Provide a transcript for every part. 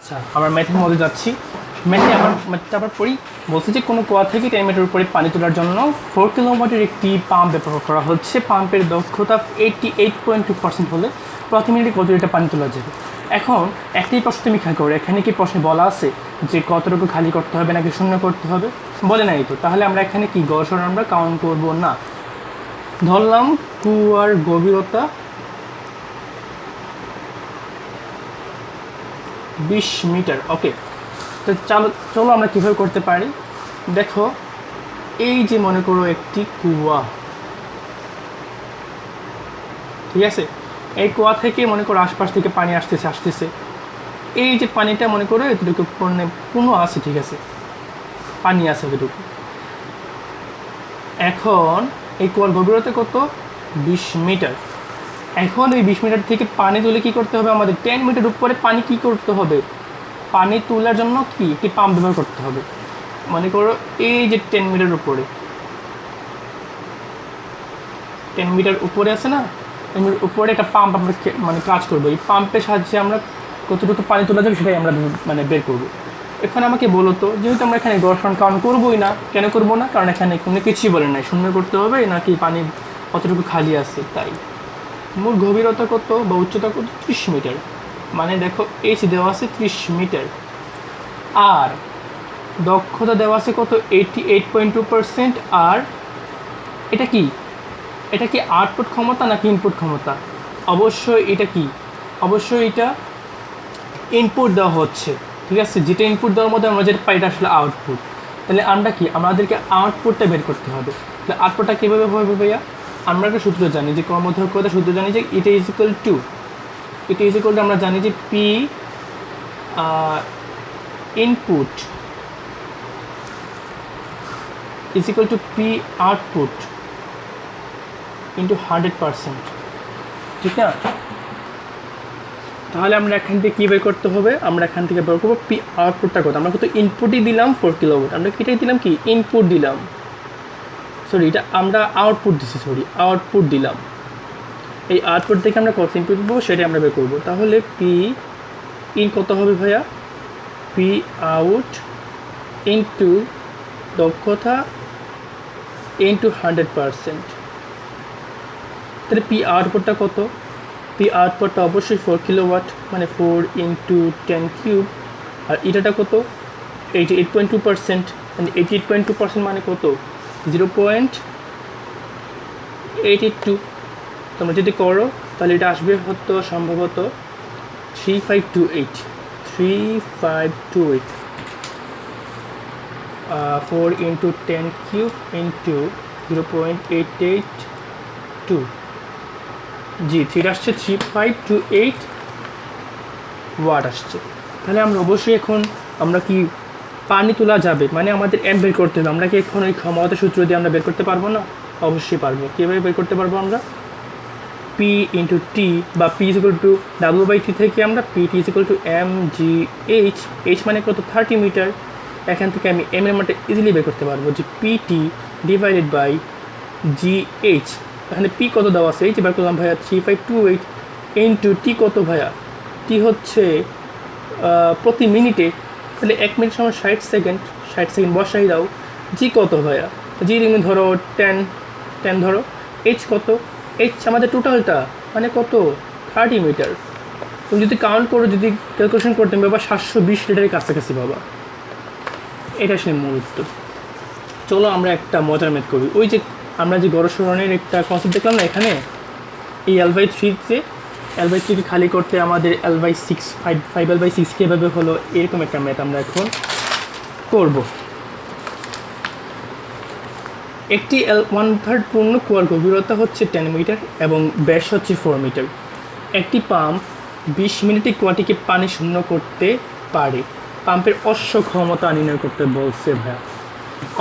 আচ্ছা, আমরা ম্যাথের মধ্যে যাচ্ছি। ম্যাথে ম্যাথটা আবার পড়ি। বলছে যে কোনো কুয়া থেকে 10 মিটার উপরে পানি তোলার জন্য 4 কিলোওয়াটের একটি পাম্প ব্যবহার করা হচ্ছে। পাম্পের দক্ষতা 88.2% হলে প্রতি মিনিটে কত লিটার পানি তোলা যাবে। এখন একটাই প্রশ্ন তুমি খেয়াল করো, এখানে কি প্রশ্নে বলা আছে যে কতটুকু খালি করতে হবে নাকি শূন্য করতে হবে? বলে নাই তো। তাহলে আমরা এখানে কি গড় আমরা কাউন্ট করব না। ধরলাম কুয়ার গভীরতা 20 মিটার। ওকে, তো চলো আমরা কীভাবে করতে পারি। দেখো, এই যে মনে করো একটি কুয়া, ঠিক আছে? এই কুয়া থেকে মনে করো আশপাশ থেকে পানি আসতেছে। এই যে পানিটা মনে করো এতটুকু পূর্ণ আছে, ঠিক আছে, পানি আছে এতটুকু। এখন এই কুয়ার গভীরতা কত? 20 মিটার। এখন এই 20 মিটার থেকে পানি তুলে কি করতে হবে আমাদের? 10 মিটার উপরে পানি কি করতে হবে? পানি তোলার জন্য কি একটি পাম্প ব্যবহার করতে হবে। মনে করো এই যে 10 মিটার উপরে, 10 মিটার উপরে আছে না, 10 মিটার উপরে একটা পাম্প আমরা কাজ করবো। এই পাম্পের সাহায্যে আমরা কতটুকু পানি তোলা যাবে সেটাই আমরা বের করবো। এখন আমাকে বলো তো, যেহেতু আমরা এখানে ঘর্ষণ কাউন্ট করবোই না, কেন করবো না? কারণ এখানে কোনো কিছুই বলে নাই শূন্য করতে হবে নাকি পানি কতটুকু খালি আছে। তাই মূল গভীরতা কত বা উচ্চতা কত? 30 মিটার। মানে দেখো এইচ দেওয়া আছে 30 মিটার, আর দক্ষতা দেওয়া আছে কত? 88.2%। আর এটা কি আউটপুট ক্ষমতা নাকি ইনপুট ক্ষমতা? অবশ্যই এটা ইনপুট দেওয়া হচ্ছে, ঠিক আছে। যেটা ইনপুট দেওয়ার মধ্যে আমরা যেটা পাই এটা আসলে আউটপুট। তাহলে আমাদেরকে আউটপুটটা বের করতে হবে। তাহলে আউটপুটটা কীভাবে হবে ভাইয়া? আমরা একটা সূত্র জানি, যে কর্মদক্ষতার সূত্র জানি, যে এটা ইজ ইকুয়াল টু আমরা জানি যে P input is equal two P output into 100%, ঠিক না? তাহলে আমরা এখান থেকে কী বের করতে হবে? আমরা এখান থেকে বের করবো পি আউটপুটটা কত। আমরা কত ইনপুটই দিলাম 4 কিলোওয়াট, আমরা এটাই দিলাম কি ইনপুট দিলাম, এটা আমরা আউটপুট দিলাম। এই আউটপুট থেকে আমরা কত ইনপুট দেবো সেটাই আমরা বের করবো। তাহলে পি ইন কত হবে ভাইয়া? পি আউট ইনটু দক্ষতা ইনটু 100%। তাহলে পি আউটপুটটা কত? পি আউটপুটটা অবশ্যই 4 কিলোওয়াট, মানে 4 ইন্টু 10 কিউব। আর এটাটা কত? 88.2%। মানে 88.2% মানে কত? 0.882। তোমরা যদি করো তাহলে এটা আসবে হতো সম্ভবত 3528। 4 ইন্টু 10 কিউব ইন্টু 0.882। জি, ঠিক আসছে, 3528 ওয়াট আসছে। তাহলে আমরা অবশ্যই এখন আমরা কি পানি তোলা যাবে, মানে আমাদের এম বের করতে হবে। আমরা কি এখন ওই ক্ষমতা সূত্র দিয়ে আমরা বের করতে পারবো না? অবশ্যই পারবো। কীভাবে বের করতে পারবো আমরা? পি ইন্টু টি বা P is equal to W/T থেকে আমরা P T is equal to M G H. H মানে কত? 30 মিটার। এখান থেকে আমি এম এর মানটা ইজিলি বের করতে পারবো, যে P T divided by G H. এখানে পি কত দেওয়া আছে? এইচ বের করলাম ভাইয়া 3528 ইন্টু টি কত ভাইয়া? টি হচ্ছে প্রতি মিনিটে। তাহলে 1 মিনিট সময় 60 সেকেন্ড। 60 সেকেন্ড বসাই দাও। জি কত ভাইয়া? জি তুমি ধরো 10 ধরো। এইচ কত? এইচ আমাদের টোটালটা মানে কত? 30 মিটার। তুমি যদি কাউন্ট করো, যদি ক্যালকুলেশন করতে বাবা 720 লিটারের কাছাকাছি বাবা। এটা আসলে মূল উত্তর। চলো আমরা একটা মজার ম্যাথ করি। ওই যে আমরা যে গড়সরণের একটা কনসেপ্ট দেখলাম না এখানে, এই L/3 কে খালি করতে আমাদের L/6 5L/6 কীভাবে হলো, এরকম একটা ম্যাথ আমরা এখন করব। একটি 1/3 পূর্ণ কুয়ার গভীরতা হচ্ছে 10 মিটার এবং ব্যাস হচ্ছে 4 মিটার। একটি পাম্প 20 মিনিটে কুয়াটিকে পানি শূন্য করতে পারে। পাম্পের অশ্ব ক্ষমতা নির্ণয় করতে বলছে ভাইয়া।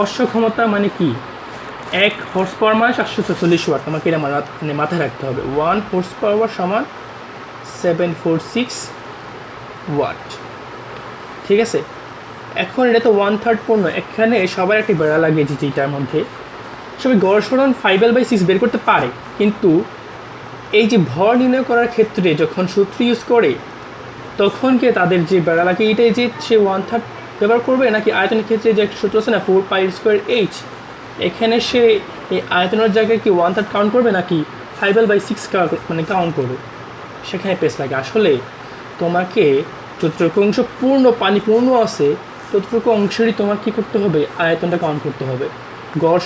অশ্ব ক্ষমতা মানে কি? 1 হর্স পাওয়ার মানে 740 ওয়াট। আমাকে এটা মাথায় রাখতে হবে। 1 হর্স পাওয়ার সমান 746 ওয়াট, ঠিক আছে। এখন এটা তো 1/3 পূর্ণ। এখানে সবার একটি বেড়া লাগিয়েছি, যেটার মধ্যে সবাই গড়সরণ 5L/6 বের করতে পারে, কিন্তু এই যে ভর নির্ণয় করার ক্ষেত্রে যখন সূত্র ইউজ করে তখন কি তাদের যে বেড়ালাকে এইটাই যে সে 1/3 ব্যবহার করবে, নাকি আয়তনের ক্ষেত্রে যে একটা সূত্র আছে না 4πr²h, এখানে সে এই আয়তনের জায়গায় কি 1/3 কাউন্ট করবে নাকি 5l/6 মানে কাউন্ট করবে, সেখানে পেস লাগে। আসলে তোমাকে যতটুকু অংশ পূর্ণ পানি পূর্ণ আছে ততটুকু অংশেরই তোমার কী করতে হবে, আয়তনটা কাউন্ট করতে হবে। গড়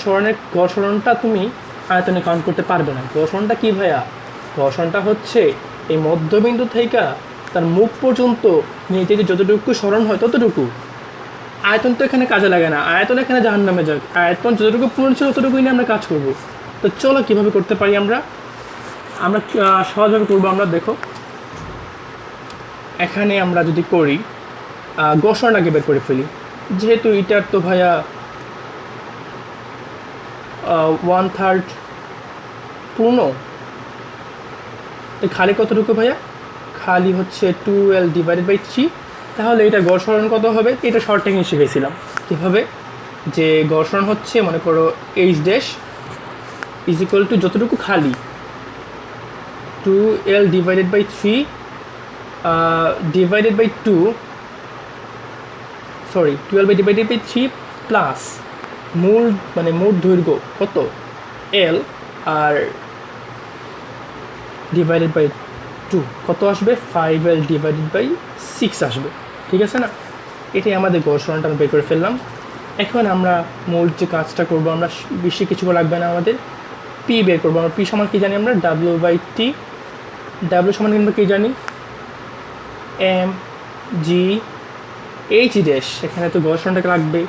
সরণটা তুমি আয়তনে কাউন্ট করতে পারবে না। গড় সরণটা কী ভাইয়া? গড় সরণটা হচ্ছে এই মধ্যবিন্দু থেকে তার মুখ পর্যন্ত নিচে যতটুকু সরণ হয় ততটুকু। আয়তন তো এখানে কাজে লাগে না, আয়তন এখানে জাহান্নামে যাক। আয়তন যতটুকু পূর্ণ ছিল ততটুকুই নিয়ে আমরা কাজ করব। তো চলো কীভাবে করতে পারি আমরা সহজভাবে করবো। আমরা দেখো এখানে আমরা যদি করি গড় আগে বের করে ফেলি, যেহেতু এটার তো ভাইয়া 1/3 পূর্ণ, খালি কতটুকু ভাইয়া? খালি হচ্ছে 2l/3। তাহলে এটা গড় সরণ কত হবে? এটা শর্ট টেকনিক শিখেছিলাম কীভাবে, যে গড় সরণ হচ্ছে মনে করো h' ইজ ইকুয়াল টু যতটুকু খালি 2l/3 ডিভাইডেড বাই 12/3 প্লাস মূল দৈর্ঘ্য কত l আর ডিভাইডেড বাই 2 কত আসবে? 5l/6 আসবে। ঠিক আছে না? এটাই আমাদের গড় সরণটা আমরা বের করে ফেললাম। এখন আমরা মূল যে কাজটা করবো, আমরা বেশি কিছু লাগবে না, আমাদের পি বের করবো। আমরা পি সমান কী জানি? আমরা w/t। w সমান কিন্তু কী জানি? mgh'। এখানে তো গড় সরণটাকে লাগবে,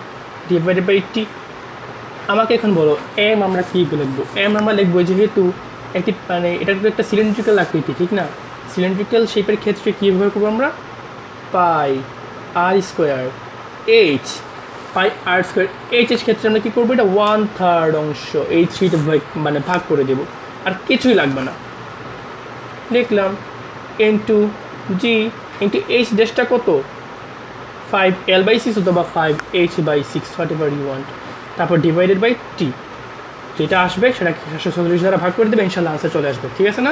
ডিভাইডেড বাই টি। আমাকে এখন বলো এম আমরা কী লিখবো? এম আমরা লিখবো যেহেতু একটি এটা তো একটা সিলিন্ড্রিক্যাল আকৃতি, ঠিক না? সিলিন্ড্রিক্যাল শেপের ক্ষেত্রে কী ব্যবহার করবো আমরা? πr²h। πr²h এর ক্ষেত্রে আমরা কী করবো? এটা 1/3 অংশ এই 3 ভাগ করে দেবো, আর কিছুই লাগবে না। লিখলাম ইন্টু জি ইন্টু h' কত? 5l/6 অথবা 5h/6, whatever you want. তারপর ডিভাইডেড বাই টি, যেটা আসবে সেটা 740 দ্বারা ভাগ করে দেবে, ইনশাল্লাহ আনসার চলে আসবে। ঠিক আছে না?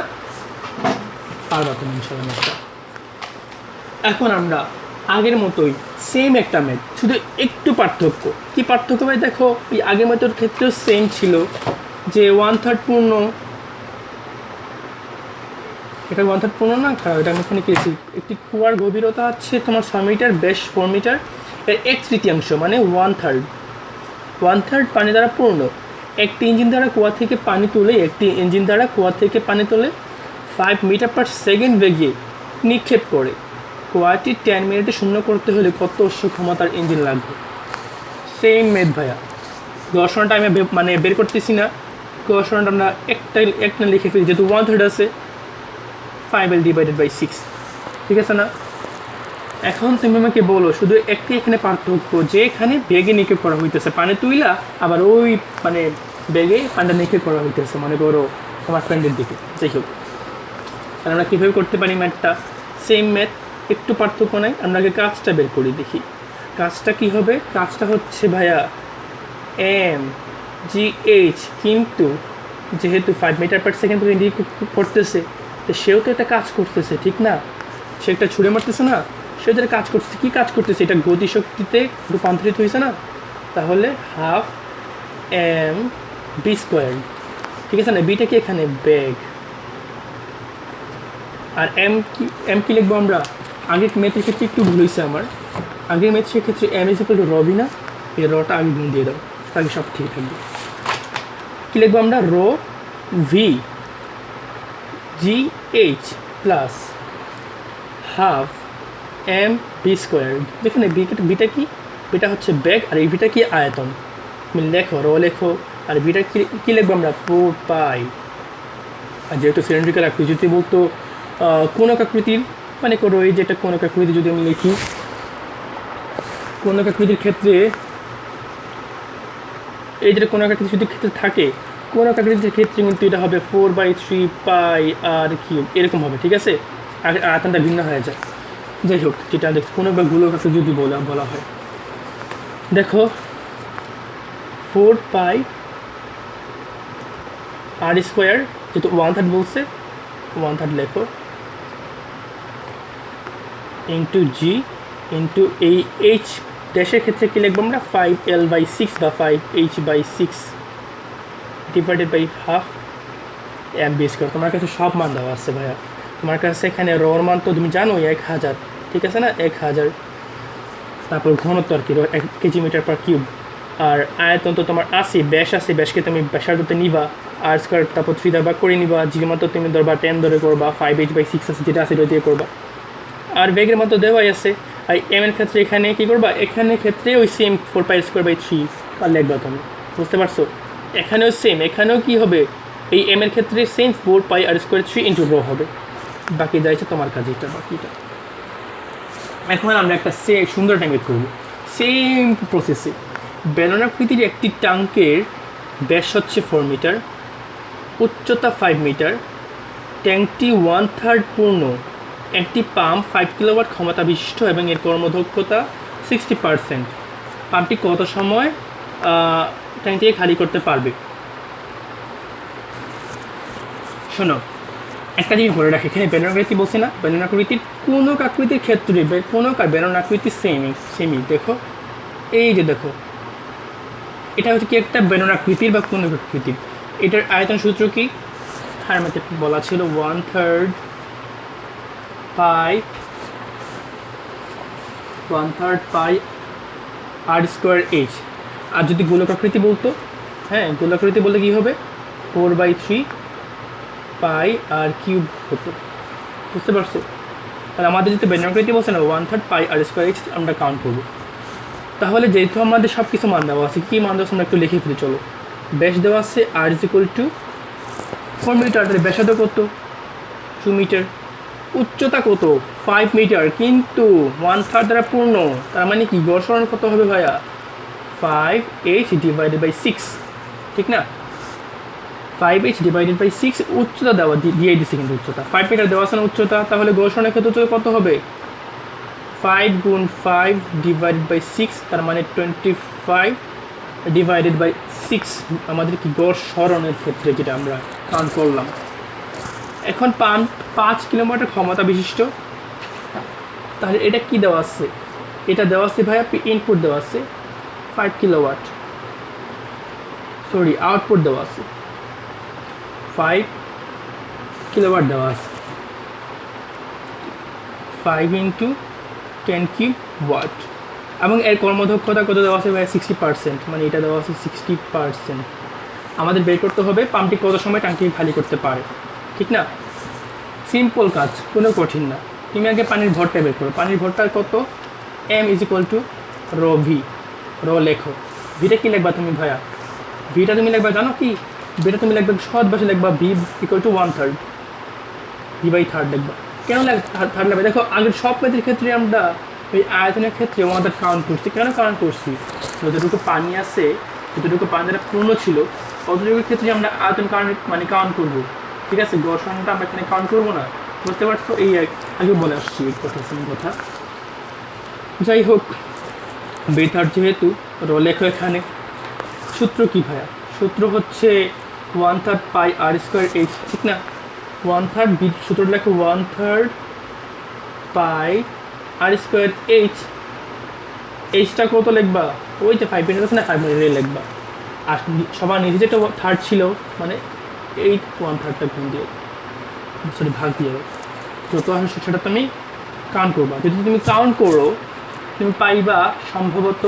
পারবা তুমি ইনশাল্লাহ। এখন আমরা আগের মতোই সেম একটা ম্যাথ, শুধু একটু পার্থক্য। কি পার্থক্য ভাই? দেখো এই আগের ম্যাথের ক্ষেত্রেও সেম ছিল যে 1/3 পূর্ণ, এটা 1/3 পূর্ণ না, খারাপ। এটা আমি এখানে পেয়েছি একটি কুয়ার গভীরতা আছে তোমার 6 মিটার, বেশ 4 মিটার, এর 1/3 মানে 1/3 পানি দ্বারা পূর্ণ। একটি ইঞ্জিন দ্বারা কুয়া থেকে পানি তুলে 5 মিটার/সেকেন্ড বেগে নিক্ষেপ করে কুয়াটি 10 মিনিটে শূন্য করতে হলে কত অশ্ব ক্ষমতার ইঞ্জিন লাগবে? সেম মেথ ভাইয়া। গড় সরণটা আমি বের করতেছি না, গড় সরণটা আমরা একটা লিখে ফেলি, যেহেতু 1/3 আছে 5l/6। ঠিক আছে না? এখন তুমি আমাকে বলো শুধু একটি এখানে পার্থক্য, যে এখানে বেগে নিক্ষেপ করা হইতেছে পানি তুইলা, আবার ওই বেগে পানিটা নিক্ষেপ করা হইতেছে মনে করো তোমার ফ্রেন্ডের দিকে। যাই হোক, তাহলে আমরা কীভাবে করতে পারি ম্যাথটা? সেম ম্যাথ, একটু পার্থক্য নাই। আমরা আগে কাজটা বের করি, দেখি কাজটা কী হবে। কাজটা হচ্ছে ভাইয়া mgh, কিন্তু যেহেতু 5 মিটার/সেকেন্ড করতেছে, তো সেও তো একটা কাজ করতেছে, ঠিক না? সে একটা ছুঁড়ে মারতেছে না, সে যেটা কাজ করতেছে। কী কাজ করতেছে? এটা গতিশক্তিতে রূপান্তরিত হয়েছে না? তাহলে ½ mv²। ঠিক আছে না? বিটা কি এখানে? বেগ। আর এম কি লিখবো আমরা? আগের মেথের ক্ষেত্রে একটু ভুল হয়েছে আমার। আগের মেথ সেক্ষেত্রে m = রবি না, এই রটা আগে গুণ দিয়ে দাও, তাকে সব ঠিক থাকবে। কী লিখবো আমরা? Rho V GH plus ½ mv²। দেখুন বিটা কি? বিটা হচ্ছে বেগ, আর এই বিটা কি? আয়তন। তুমি লেখো, রো লেখো, আর বিটা কী লিখবো আমরা? 4π। আর যেহেতু সিলিন্ড্রিক্যাল আকৃতি, যদি বলতো কোনক আকৃতির, মানে করো এই যে একটা কোনক আকৃতি যদি আমি লিখি, কোনক আকৃতির ক্ষেত্রে এই যেটা কোনক আকৃতি যদি ক্ষেত্রে থাকে, কোনক আকৃতির ক্ষেত্রে কিন্তু এটা হবে 4/3πr³ এরকম হবে। ঠিক আছে? আয়তনটা ভিন্ন হয়ে যায়। যাই হোক, যেটা দেখ কোনো বা গোলক আকৃতি যদি বলা হয়, দেখো 4πr², যেহেতু 1/3 বলছে 1/3 লেখো, ইন্টু জি ইন্টু এই এইচ ড্যাশের ক্ষেত্রে কী লিখবো আমরা 5L/6 বা 5H/6 divided by half M²। তোমার কাছে সব মান দেওয়া আছে ভাইয়া, তোমার কাছে এখানে রর মান তো তুমি জানো 1000, ঠিক আছে না, 1000। তারপর ঘনত্ব আর কি 1 কেজি মিটার পার কিউব। আর আয়তন তো তোমার আছে, ব্যাস আছে, ব্যাসকে তুমি ব্যাসার্ধতে নিবা আর স্কোয়ার, তারপর 3 দ্বারা ভাগ করে নিবা, জি মান তো তুমি ধরবা 10 ধরে করবা, 5H/6 আছে যেটা আছে ওটা দিয়ে করবা। আর বেগের মান তো দেওয়াই আছে। আর এম এর ক্ষেত্রে এখানে কী করবা, এখানে ক্ষেত্রে ওই সেম 4πr²/3 আর লিখবা তুমি, বুঝতে পারছো? এখানেও সেম, এখানেও কী হবে, এই এম এর ক্ষেত্রে সেম 4πr² ইন্টু রো হবে। বাকি যাইছে তোমার কাছে এটা বাকিটা। এখন আমরা একটা সুন্দর ট্যাঙ্ক করবো সেম প্রসেসে। বেলনাকৃতির একটি ট্যাঙ্কের ব্যাস হচ্ছে 4 মিটার, উচ্চতা 5 মিটার, ট্যাঙ্কটি 1/3 পূর্ণ, একটি পাম্প 5 কিলোওয়াট ক্ষমতা বিশিষ্ট এবং এর কর্মদক্ষতা 60%। পাম্পটি কত সময় ট্যাঙ্কটিকে খালি করতে পারবে? শোনো, একটা জিনিস বলে রাখি, এখানে বেলনাকৃতি বলছি না, বেলনাকৃতির কোনো আকৃতির ক্ষেত্রে কোনো বেলনাকৃতি সেমই। দেখো এই যে দেখো, এটা হচ্ছে কি একটা বেলনাকৃতির বা কোনো আকৃতির। এটার আয়তন সূত্র কি, হ্যাঁ আমাদের বলা ছিল 1/3 পাই r²h। আর যদি গোলকাকৃতি বলতো, হ্যাঁ গোলাকৃতি বলতে কী হবে, 4/3 পাই r³ হতো, বুঝতে পারছো? আর আমাদের যদি বেলনাকৃতি বলছে না 1/3 পাই r²h আমরা কাউন্ট করবো। তাহলে যেহেতু আমাদের সব কিছু মান দেওয়া আছে, কী মান দেওয়া আছে আমরা একটু লিখে ফেলি চলো। ব্যাস দেওয়া আছে r = 4 মিটার, তাহলে ব্যাসার্ধ কত, 2 মিটার। উচ্চতা কত, 5 মিটার, কিন্তু 1/3 দ্বারা পূর্ণ, তার মানে কি গড় সরণ কত হবে ভাইয়া, 5H/6, ঠিক না? 5H/6 উচ্চতা দেওয়া দিয়ে দিচ্ছে, কিন্তু উচ্চতা 5 মিটার দেওয়া আছে না উচ্চতা, তাহলে গড় সরণের ক্ষেত্রে উচ্চতা কত হবে, 5 × 5/6, তার মানে 25/6 আমাদের কি গড় সরণের ক্ষেত্রে যেটা আমরা কাউন্ট করলাম। এখন পাম্প 5 কিলোমিটার ক্ষমতা বিশিষ্ট, তাহলে এটা কি দেওয়া আছে, এটা দেওয়া আছে ভাইয়া ইনপুট দেওয়া আছে 5 কিলোওয়াট, সরি আউটপুট দেওয়া আছে 5 কিলোওয়াট দেওয়া আছে, 5 × 10³ ওয়াট। এবং এর কর্মদক্ষতা কত দেওয়া আছে ভাই, 60%, মানে এটা দেওয়া আছে 60%। আমাদের বের করতে হবে পাম্পটি কত সময় ট্যাঙ্কি খালি করতে পারে, ঠিক না? সিম্পল কাজ, কোনো কঠিন না। তুমি আগে পানির ভরটা বের করো, পানির ভরটা কত, M = ρV, রো লেখো। ভিটা কী লিখবা তুমি ভাইয়া, ভিটা তুমি লিখবা জানো কি, ভিটা তুমি লিখবে সহজ ভাষায় লিখবা V = 1/3, V/3 লিখবা। কেন থার্ড লাগবে, দেখো আগের সব কাজের ক্ষেত্রে আমরা এই আয়তনের ক্ষেত্রে আমাদের কাউন্ট করছি, কেন কাউন্ট করছি, যতটুকু পানি আছে, যতটুকু পানি দ্বারা পূর্ণ ছিল অতটুকুর ক্ষেত্রে আমরা আয়তন কাউন্ট করবো, ঠিক আছে? গড় সরণটা আমরা এখানে কাউন্ট করবো না, বুঝতে পারছো? এই আগে বলে আসছি এই কথা, সেম কথা। যাই হোক, বেথার যেহেতু রো লেখো এখানে। সূত্র কি ভাইয়া, সূত্র হচ্ছে 1/3 পাই r²h, ঠিক না? 1/3 সূত্র লেখো 1/3 পাই r²h। এইচটা কত লিখবা, ওই যে 5 মিটার আছে না, 5 মিটারে লিখবা। আর সবার নিচে যেটা থার্ড ছিল, মানে এই 1/3টা গুণ দিয়ে, সরি ভাগ দিয়ে যত আসে সেটা তুমি কাউন্ট করবা। যদি তুমি কাউন্ট করো তুমি পাইবা সম্ভবত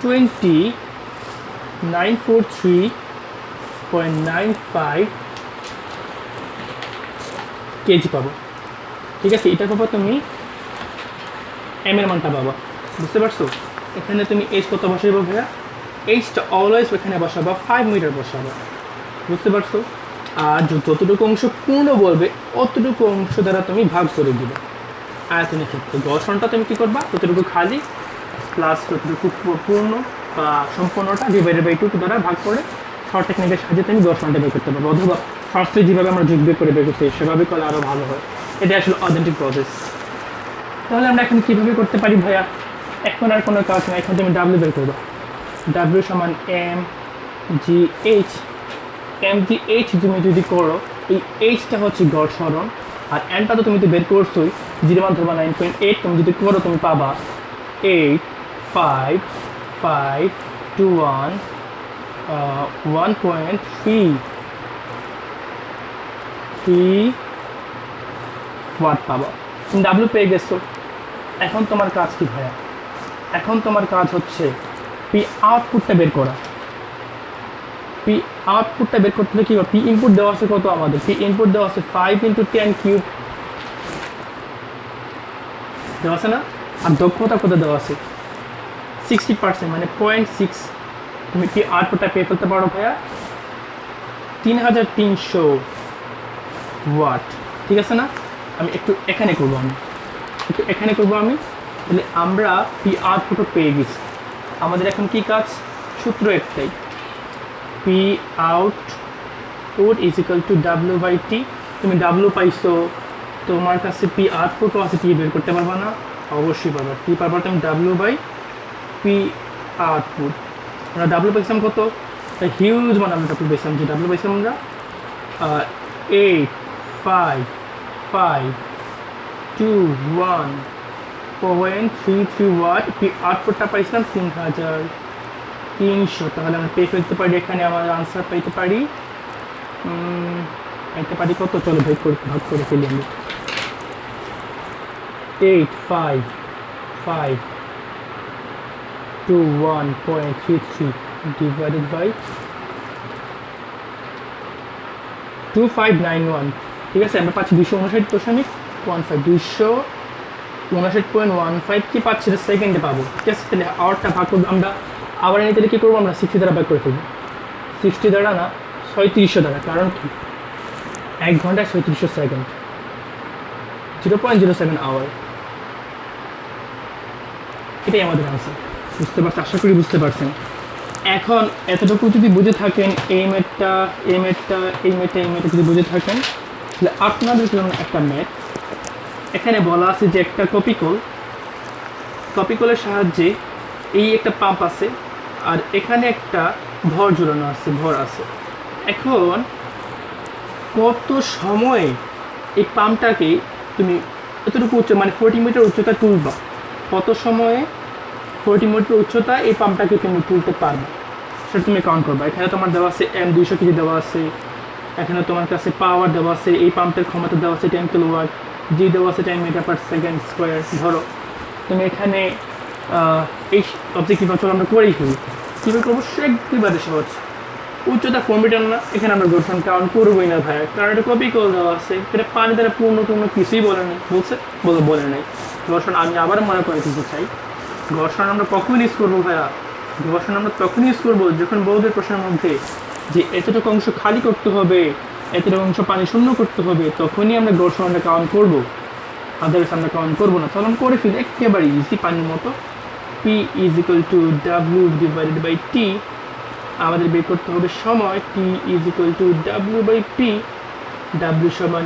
2943.95 কেজি পাবো, ঠিক আছে? এটা পাবো তুমি এম এর মানটা পাবা, বুঝতে পারছো? এখানে তুমি এইচ কত বসাইবো ভাইয়া, এইচটা অলওয়েজ এখানে বসাবা 5 মিটার বসাবা, বুঝতে পারছো? আর যতটুকু অংশ পূর্ণ বলবে অতটুকু অংশ দ্বারা তুমি ভাগ করে দিবে আয়তনের ক্ষেত্রে। ঘর্ষণটা তুমি কী করবা, যতটুকু খালি প্লাস যতটুকু পূর্ণ বা সম্পূর্ণটা /2 দ্বারা ভাগ করে শর্ট টেকনিকের সাহায্যে তুমি ঘর্ষণটা বের করতে পারবো, অথবা ফার্স্টে যেভাবে আমরা যোগ বের করে বের করতে সেভাবে করলে আরও ভালো হয়। এটা আসলে অথেন্টিক প্রসেস। তাহলে আমরা এখন কীভাবে করতে পারি ভাইয়া, এখন আর কোনো কাজ না, এখন তুমি ডাব্লিউ বের করবা। ডাব্লিউ সমান mgh। mgh তুমি যদি করো, এই এইচটা হচ্ছে গড় সরণ, আর এনটা তো তুমি তো বের করছোই, জিরো মান ধরবা 9.8, তুমি যদি করো তুমি পাবা 8 5 5 2 1 1.3 ওয়াট পাবা। তুমি ডাব্লিউ পেয়ে গেছো। এখন তোমার কাজ কি ভাইয়া? এখন তোমার কাজ হচ্ছে পি আউটপুটটা বের করা। পি আউটপুটটা বের করতে হলে কী হবে? পি ইনপুট দেওয়া আছে কত আমাদের? পি ইনপুট দেওয়া আছে 5 × 10 কিউব দেওয়া আছে না? আর দক্ষতা কত দেওয়া আছে? 60%, মানে 0.6। তুমি কি আউটপুটটা পেয়ে ফেলতে পারো ভাইয়া 3300 ওয়াট। ঠিক আছে না? আমি একটু এখানে করবো, তাহলে আমরা পি আউটপুটও পেয়ে গেছি। আমাদের এখন কি কাজ? সূত্র একটাই, P output is equal to W/T। তুমি ডাব্লিউ পাইছো, তোমার কাছে পি আউটপুটও আছে, টি বের করতে পারবা না? অবশ্যই পারবা। টি পারবা তুমি W/P আউটপুট। আমরা ডাব্লিউ পাইছিলাম কত? হিউজ মান আমরা ডাব্লিউ পাইছিলাম। যে ডাব্লিউ পাইছিলাম আমরা 8 5 5 2 1.33 ওয়াট। পি আউটপুটটা পাইছিলাম 3300। তাহলে আমরা পেয়ে ফেলতে পারি, এখানে আমার আনসার পাইতে পারি কত? চলো ভাগ করে ফেলি আমি। 8 5 5 2 1.33 ডিভাইডেড বাই 2591। ঠিক আছে, আমরা পাচ্ছি 259.15, 259.15 কি পাচ্ছি? সেকেন্ডে পাবো। ঠিক আছে, তাহলে আওয়ারটা ভাগ করবো আমরা। আবার এনে তাহলে কী করবো? আমরা 60 দ্বারা ভাগ করে ফেলবো। 60 দ্বারা না, 3700 দ্বারা। কারণ কি? 1 ঘন্টায় 3700 সেকেন্ড, 0.07 আওয়ার। এটাই আমাদের আনসার। বুঝতে পারছেন? আশা করি বুঝতে পারছেন। এখন এতটুকু যদি বুঝে থাকেন, এই ম্যাথটা যদি বুঝে থাকেন, তাহলে আপনাদের জন্য একটা ম্যাথ এখানে বলা আছে যে একটা কপিকলের সাহায্যে এই একটা পাম্প আছে, আর এখানে একটা ভর ঝুলানো আছে, এখন কত সময়ে এই পাম্পটাকে তুমি এতটুকু মানে 40 মিটার উচ্চতা তুলবা? কত সময়ে 40 মিটার উচ্চতা এই পাম্পটাকে তুমি তুলতে পারবে, সেটা তুমি কাউন্ট করবা। এখানে তোমার দেওয়া আছে M 200 কেজি দেওয়া আছে, এখানে তোমার কাছে পাওয়ার দেওয়া আছে, এই পাম্পের ক্ষমতা দেওয়া আছে 10 কিলোওয়াট, জি দেওয়া আছে 10 মিটার পার সেকেন্ড স্কোয়ার। ধরো তুমি এখানে এই অবজেক্টিভ চলো আমরা করেই ফেলি। কীভাবে করবো? একেবারে সহজ। উচ্চতা 4 মিটার না, এখানে আমরা ঘর্ষণ কাউন্ট করবোই না ভাইয়া, কারণ এটা কপিকল দেওয়া আছে। এটা পানি দ্বারা পূর্ণ কিছুই বলে নাই। ঘর্ষণ আমি আবার মনে করে দিতে চাই, ঘর্ষণ আমরা কখন ইউজ করবো ভাইয়া? ঘর্ষণ আমরা তখন ইউজ করবো যখন বৌদ্ধের প্রশ্নের মধ্যে যে এতটুকু অংশ খালি করতে হবে, এতটুকু অংশ পানি শূন্য করতে হবে, তখনই আমরা ঘর্ষণটা কাউন্ট করবো। আদার্স আমরা কাউন্ট করবো না। তাহলে আমরা করে ফেলি একেবারে ইজি, পানির মতো। P is equal to W/T। আমাদের বের করতে হবে সময়। T is equal to W/P। W সমান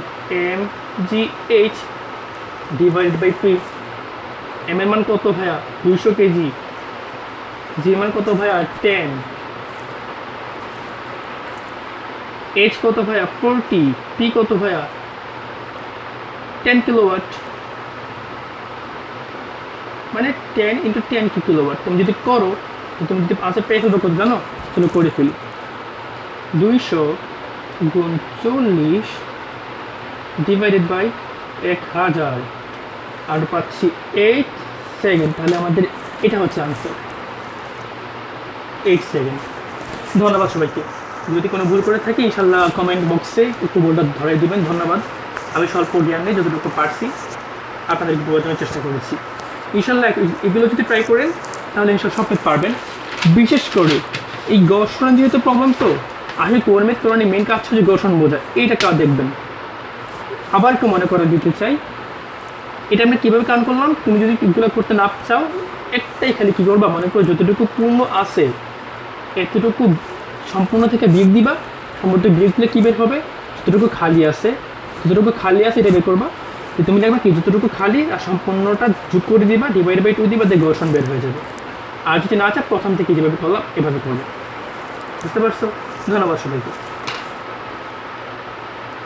mgh divided by P। M এর মান কত ভাইয়া? 200 কেজি। G এর মান কত ভাইয়া? 10। H কত ভাইয়া? 40। P কত ভাইয়া? 10 কিলোওয়াট, মানে 10 × 10 কিলোওয়াট। তুমি যদি করো, তুমি যদি আনসার পেয়ে ফেলবে কত জানো? চলো করে ফেলি। 200 × 40 ডিভাইডেড বাই 1000, আর পাচ্ছি 8 সেকেন্ড। তাহলে আমাদের এটা হচ্ছে আনসার, 8 সেকেন্ড। ধন্যবাদ সবাইকে। যদি কোনো ভুল করে থাকি ইনশাল্লাহ কমেন্ট বক্সে একটু ভুলটা ধরাই দিবেন। ধন্যবাদ। আমি স্বল্প জ্ঞান নেই, যতটুকু পারছি আপনাদেরকে বোঝানোর চেষ্টা করেছি। ইনশাল্লাহ এগুলো যদি ট্রাই করেন তাহলে ইনশাল্লাহ সব পারবেন। বিশেষ করে এই ঘর্ষণ যেহেতু প্রবলেম, তো আসলে কোরমের তুলনায় মেন কাজ হচ্ছে ঘর্ষণ বোঝা। এইটা কাজ দেখবেন। আবার একটু মনে করে দিতে চাই, এটা আমরা কীভাবে কাউন্ট করলাম। তুমি যদি এগুলো করতে না চাও, একটাই খালি কী করবা, মনে করো যতটুকু পূর্ণ আছে এতটুকু সম্পূর্ণ থেকে বিয়োগ দিবা। সম্পূর্ণ বিয়োগ দিলে কী বের হবে? যতটুকু খালি আছে এটা বের করবা। তুমি দেখবা কি যতটুকু খালি আর সম্পূর্ণটা যোগ করে দিবা, ডিভাইড বাই 2 দিবা, দিয়ে ঘর্ষণ বের হয়ে যাবে। আর যদি না চাপ প্রথম থেকে যেভাবে করলাম এভাবে করবে। বুঝতে পারছো? ধন্যবাদ সবাইকে।